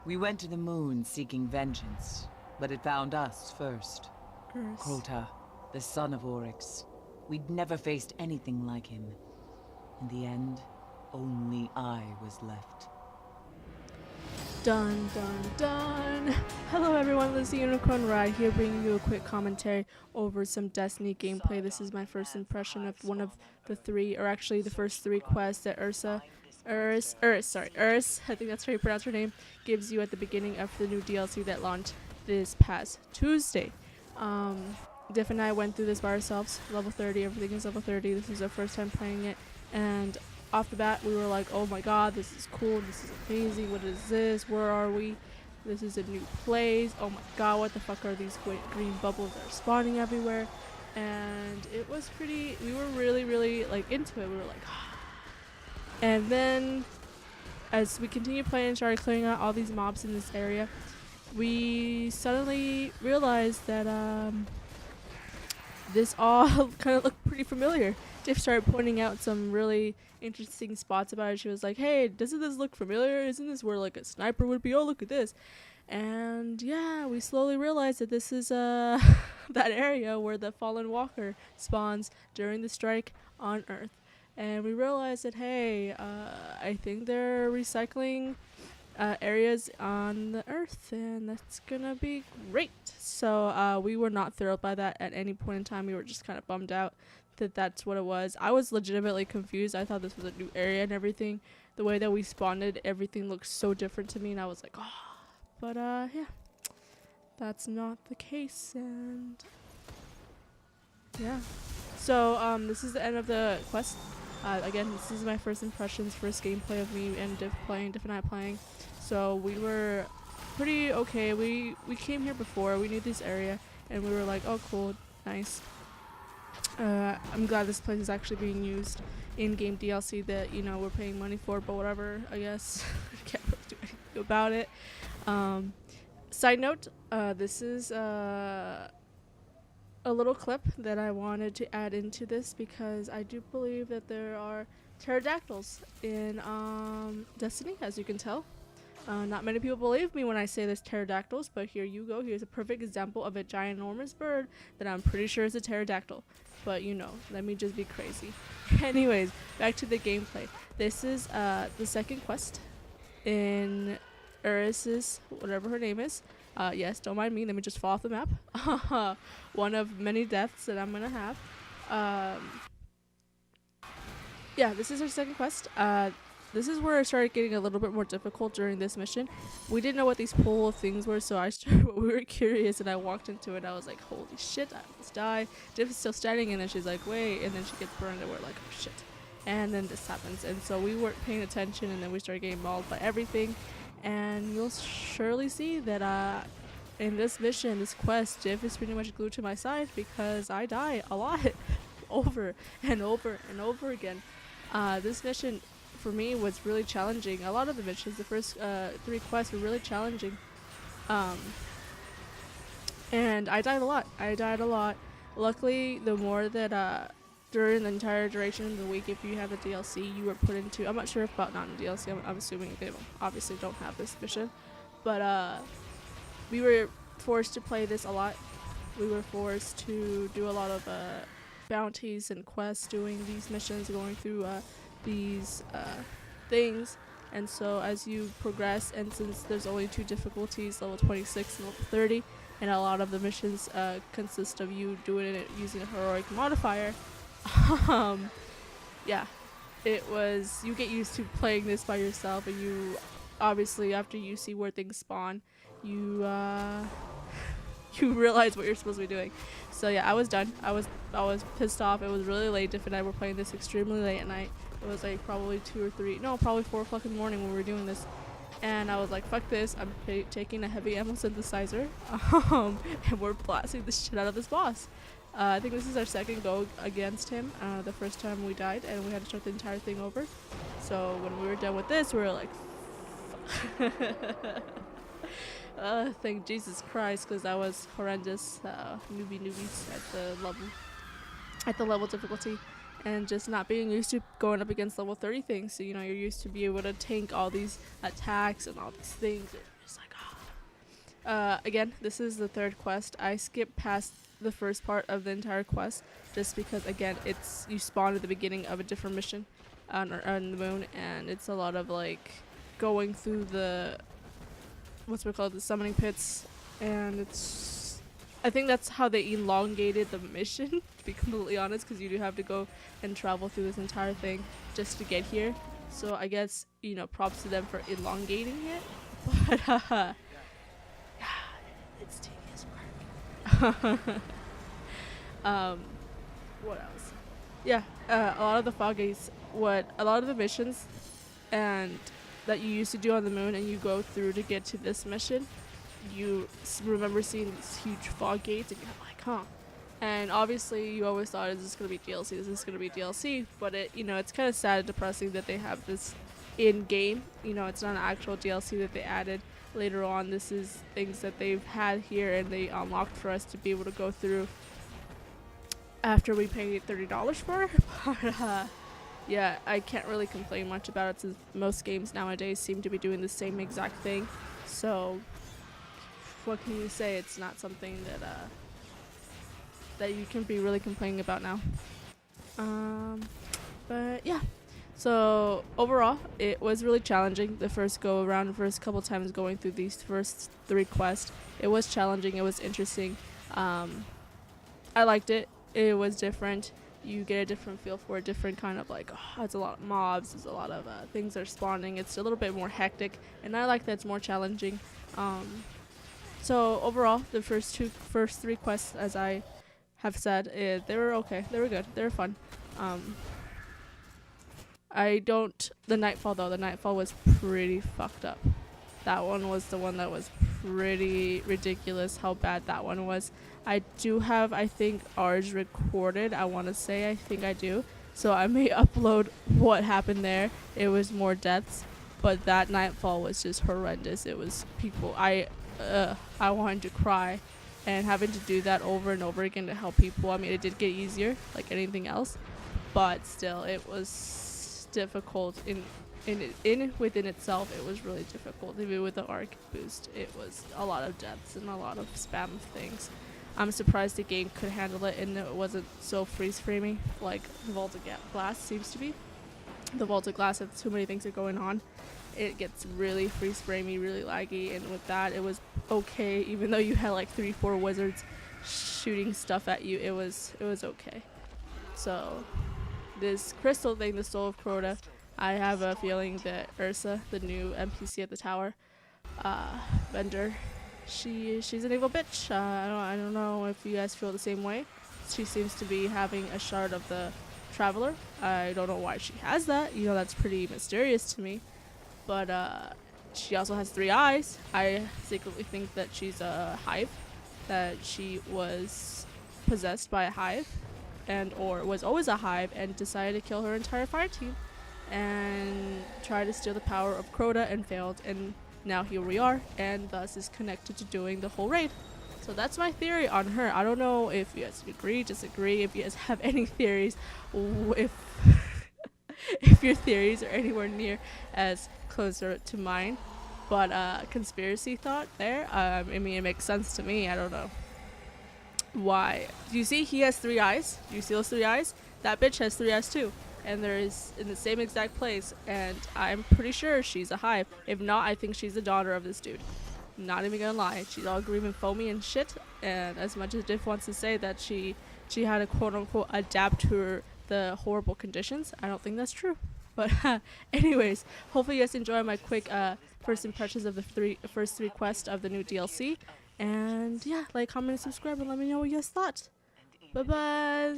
We went to the moon seeking vengeance, but it found us first. Eris. Crota, the son of Oryx. We'd never faced anything like him. In the end, only I was left. Dun dun dun! Hello everyone, LucciUnicornRod here, bringing you a quick commentary over some Destiny gameplay. This is my first impression of one of the three, or actually the first three quests that Eris, I think that's how you pronounce her name, gives you at the beginning of the new DLC that launched this past Tuesday. Diff and I went through this by ourselves, level 30, everything is level 30. This is our first time playing it, and off the bat we were like, oh my god, this is cool, this is amazing, what is this, where are we, this is a new place, oh my god, what the fuck are these green bubbles that are spawning everywhere. And it was pretty, we were really like into it. We were like and then as we continued playing and started clearing out all these mobs in this area, we suddenly realized that this all kind of looked pretty familiar. Diff started pointing out some really interesting spots about it. She was like, hey, doesn't this look familiar? Isn't this where like a sniper would be? Oh, look at this. And yeah, we slowly realized that this is that area where the Fallen Walker spawns during the strike on Earth. And we realized that, hey, I think they're recycling areas on the Earth, and that's gonna be great. So we were not thrilled by that at any point in time. We were just kind of bummed out that that's what it was. I was legitimately confused. I thought this was a new area and everything. The way that we spawned, everything looked so different to me, and I was like, oh. But yeah, that's not the case. And yeah, so this is the end of the quest. Again, this is my first impressions, first gameplay of me and Diff and I playing. So we were pretty okay. We came here before. We knew this area, and we were like, oh cool, nice. I'm glad this place is actually being used in-game DLC that, you know, we're paying money for, but whatever, I guess. I can't really do anything about it. Side note, this is a little clip that I wanted to add into this because I do believe that there are pterodactyls in Destiny, as you can tell. Not many people believe me when I say there's pterodactyls, but here you go. Here's a perfect example of a ginormous bird that I'm pretty sure is a pterodactyl. But you know, let me just be crazy. Anyways, back to the gameplay. This is the second quest in Eris's, whatever her name is. Yes, don't mind me. Let me just fall off the map. One of many deaths that I'm gonna have. Yeah, this is our second quest. This is where it started getting a little bit more difficult during this mission. We didn't know what these pool things were, so we were curious, and I walked into it. I was like, holy shit, I almost died. Diff is still standing, and then she's like, wait, and then she gets burned, and we're like, oh shit. And then this happens, and so we weren't paying attention, and then we started getting mauled by everything. And you'll surely see that in this mission, this quest, Diff is pretty much glued to my side because I die a lot over and over and over again. This mission for me was really challenging. A lot of the missions, the first three quests were really challenging. And I died a lot. Luckily, the more that during the entire duration of the week, if you have the DLC, you were put into, I'm not sure about not in DLC, I'm assuming they obviously don't have this mission, but we were forced to play this a lot. We were forced to do a lot of bounties and quests, doing these missions, going through these things. And so as you progress, and since there's only two difficulties, level 26 and level 30, and a lot of the missions consist of you doing it using a heroic modifier, yeah, it was, you get used to playing this by yourself, and you obviously, after you see where things spawn, you you realize what you're supposed to be doing. So yeah, I was done. I was pissed off. It was really late. Diff and I were playing this extremely late at night. It was like probably 4 o'clock in the morning when we were doing this. And I was like, fuck this, I'm taking a heavy ammo synthesizer, and we're blasting the shit out of this boss. I think this is our second go against him. The first time we died, and we had to start the entire thing over. So when we were done with this, we were like, thank Jesus Christ, because that was horrendous. Newbies at the level difficulty. And just not being used to going up against level 30 things. So, you know, you're used to be able to tank all these attacks and all these things. And it's like, Again, this is the third quest. I skipped past the first part of the entire quest just because, again, it's you spawn at the beginning of a different mission on the moon, and it's a lot of like going through the the summoning pits, and I think that's how they elongated the mission, to be completely honest, because you do have to go and travel through this entire thing just to get here. So I guess, you know, props to them for elongating it. But it's tedious work. What else? Yeah, a lot of the fog gates, a lot of the missions and that you used to do on the moon and you go through to get to this mission, you remember seeing these huge fog gates and you're like, huh. And obviously you always thought, is this going to be DLC? Is this going to be DLC? But it's kind of sad and depressing that they have this in-game. You know, it's not an actual DLC that they added later on. This is things that they've had here and they unlocked for us to be able to go through after we paid $30 for it. But yeah, I can't really complain much about it since most games nowadays seem to be doing the same exact thing. So what can you say? It's not something that you can be really complaining about now. But yeah, so overall it was really challenging. The first go around, the first couple times going through these first 3 quests, it was challenging, it was interesting. I liked it. It was different. You get a different feel for a different kind of like, it's a lot of mobs, there's a lot of things that are spawning. It's a little bit more hectic, and I like that it's more challenging. So overall, the first 3 quests, as I have said, they were okay. They were good. They were fun. The Nightfall though, the Nightfall was pretty fucked up. That one was the one that was pretty ridiculous how bad that one was. I do have, I think, ours recorded. I want to say, I think I do. So I may upload what happened there. It was more deaths, but that Nightfall was just horrendous. It was people. I wanted to cry, and having to do that over and over again to help people. I mean, it did get easier, like anything else, but still, it was difficult within itself. It was really difficult. Even with the arc boost, it was a lot of deaths and a lot of spam of things. I'm surprised the game could handle it and it wasn't so freeze-framey like the Vault of Glass seems to be. The Vault of Glass, if too many things are going on, it gets really freeze-framey, really laggy, and with that it was okay. Even though you had like 3-4 wizards shooting stuff at you, it was okay. So this crystal thing, the Soul of Crota, I have a feeling that Ursa, the new NPC at the tower, vendor, she's an evil bitch. I don't know if you guys feel the same way. She seems to be having a shard of the Traveler. I don't know why she has that. You know, that's pretty mysterious to me. But she also has 3 eyes. I secretly think that she's a hive, that she was possessed by a hive, or was always a hive and decided to kill her entire fire team and try to steal the power of Crota and failed, and now here we are, and thus is connected to doing the whole raid. So that's my theory on her. I don't know if you guys agree, disagree, if you guys have any theories, if if your theories are anywhere near as closer to mine. But conspiracy thought there. I mean, it makes sense to me. I don't know why. Do you see he has 3 eyes? Do you see those 3 eyes? That bitch has 3 eyes too. And there is in the same exact place, and I'm pretty sure she's a hive. If not, I think she's the daughter of this dude. I'm not even gonna lie, she's all green and foamy and shit. And as much as Diff wants to say that she had to quote unquote adapt to the horrible conditions, I don't think that's true. But anyways, hopefully you guys enjoy my quick first impressions of the first 3 quests of the new DLC. And yeah, like, comment, and subscribe, and let me know what you guys thought. Bye bye.